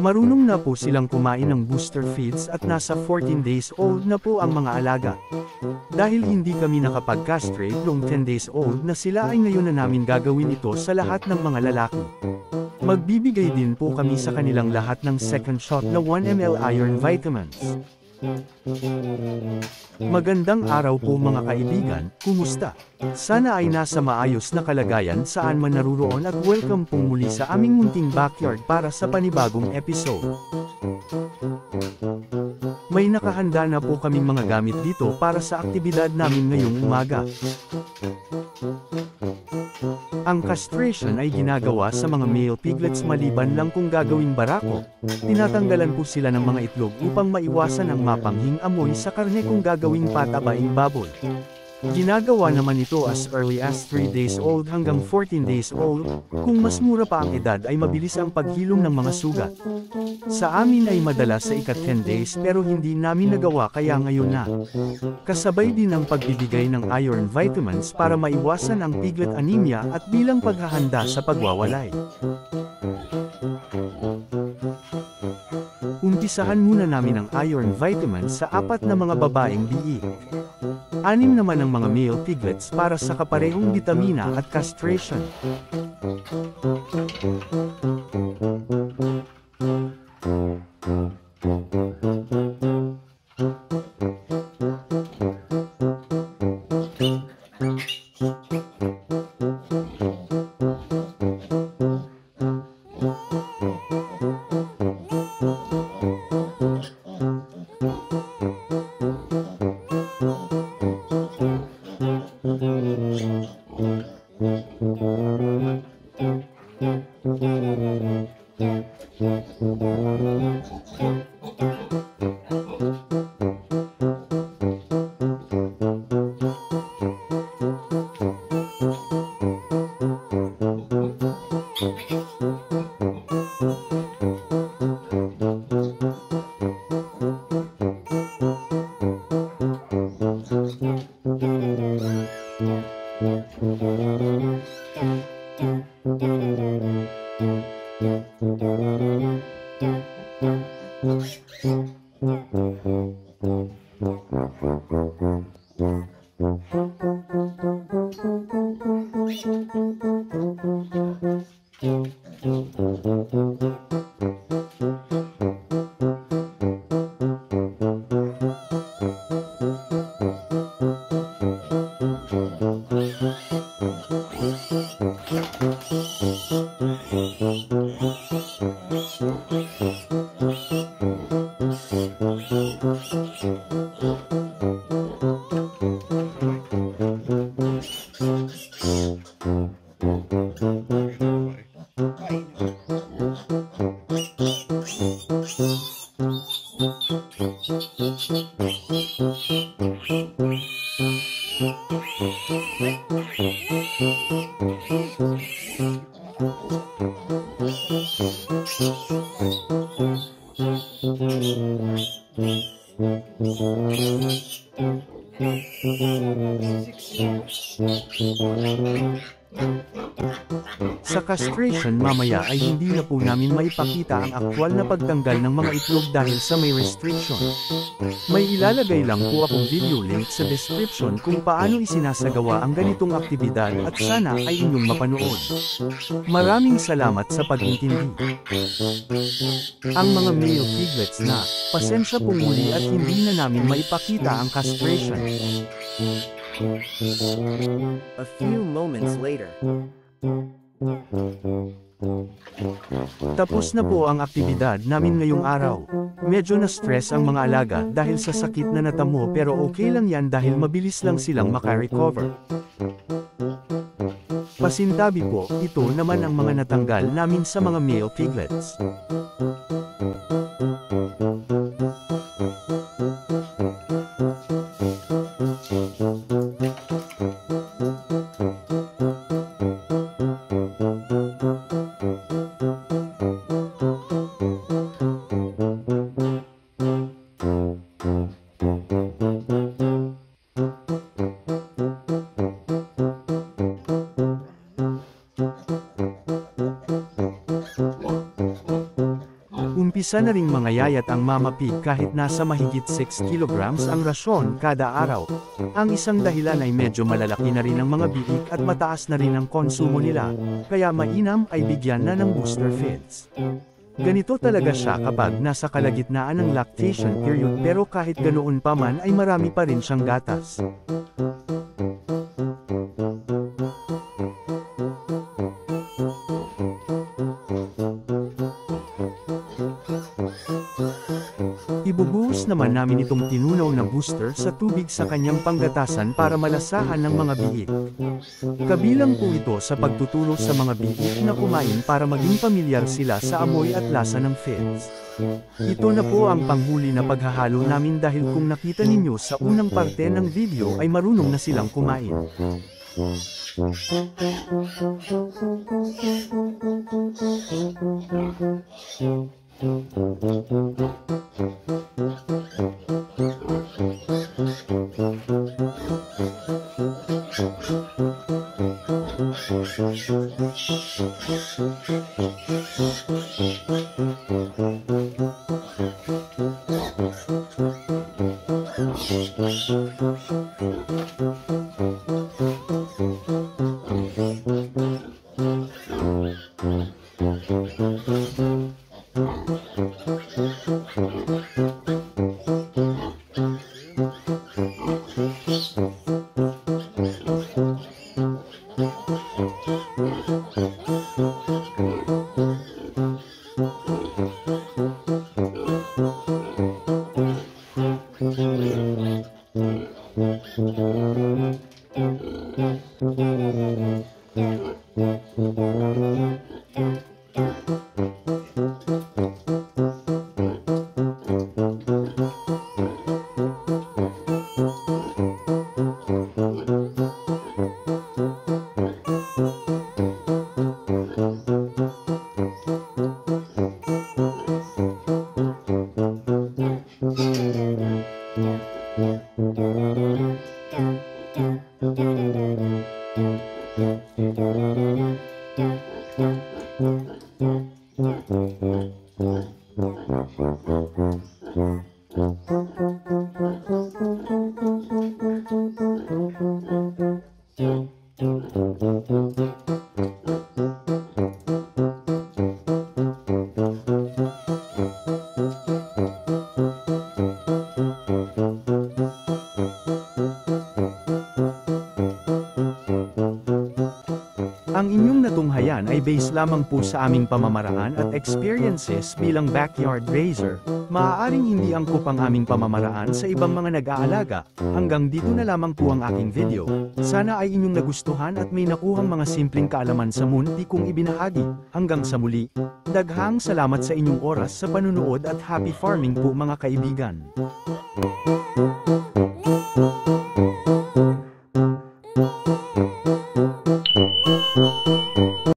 Marunong na po silang kumain ng booster feeds at nasa 14 days old na po ang mga alaga. Dahil hindi kami nakapag-castrate noong 10 days old na sila ay ngayon na namin gagawin ito sa lahat ng mga lalaki. Magbibigay din po kami sa kanilang lahat ng second shot na 1 ml iron vitamins. Magandang araw po mga kaibigan, kumusta? Sana ay nasa maayos na kalagayan saan man naruroon at welcome po muli sa aming munting backyard para sa panibagong episode. May nakahanda na po kaming mga gamit dito para sa aktibidad namin ngayong umaga. Ang castration ay ginagawa sa mga male piglets maliban lang kung gagawing barako. Tinatanggalan po sila ng mga itlog upang maiwasan ang mapanghing amoy sa karne kung gagawing patabaing baboy. Ginagawa naman ito as early as 3 days old hanggang 14 days old, kung mas mura pa ang edad ay mabilis ang paghilom ng mga sugat. Sa amin ay madalas sa ika-10 days pero hindi namin nagawa kaya ngayon na. Kasabay din ang pagbibigay ng iron vitamins para maiwasan ang piglet anemia at bilang paghahanda sa pagwawalay. Umpisahan muna namin ang iron vitamins sa 4 na mga babaeng biik. 6 naman ang mga male piglets para sa kaparehong bitamina at castration. Sa castration mamaya ay hindi na po namin maipakita ang aktwal na pagtanggal ng mga itlog dahil sa may restriction. May ilalagay lang po akong video link sa description kung paano isinasagawa ang ganitong aktibidad at sana ay inyong mapanood. Maraming salamat sa pag-intindi. Ang mga male piglets na, pasensya pong muli at hindi na namin maipakita ang castration. A few moments later. Tapos na po ang aktibidad namin ngayong araw. Medyo na-stress ang mga alaga dahil sa sakit na natamo pero okay lang yan dahil mabilis lang silang makarecover. Pasintabi po, ito naman ang mga natanggal namin sa mga male piglets. Umpisa na ring mangayayat ang Mama Pig kahit nasa mahigit 6 kilograms ang rasyon kada araw. Ang isang dahilan ay medyo malalaki na rin ang mga biik at mataas na rin ang konsumo nila, kaya mainam ay bigyan na ng booster feeds. Ganito talaga siya kapag nasa kalagitnaan ng lactation period, pero kahit ganoon pa man ay marami pa rin siyang gatas. Ibubuhos naman namin itong tinunaw na booster sa tubig sa kanyang panggatasan para malasahan ng mga biik. Kabilang po ito sa pagtuturo sa mga biik na kumain para maging pamilyar sila sa amoy at lasa ng feeds. Ito na po ang panghuli na paghahalo namin dahil kung nakita ninyo sa unang parte ng video ay marunong na silang kumain. Ang inyong natunghayan ay base lamang po sa aming pamamaraan at experiences bilang backyard raiser. Maaaring hindi angkop ang aming pamamaraan sa ibang mga nag-aalaga. Hanggang dito na lamang po ang aking video. Sana ay inyong nagustuhan at may nakuhang mga simpleng kaalaman sa munti kong ibinahagi. Hanggang sa muli, daghang salamat sa inyong oras sa panunood at happy farming po mga kaibigan.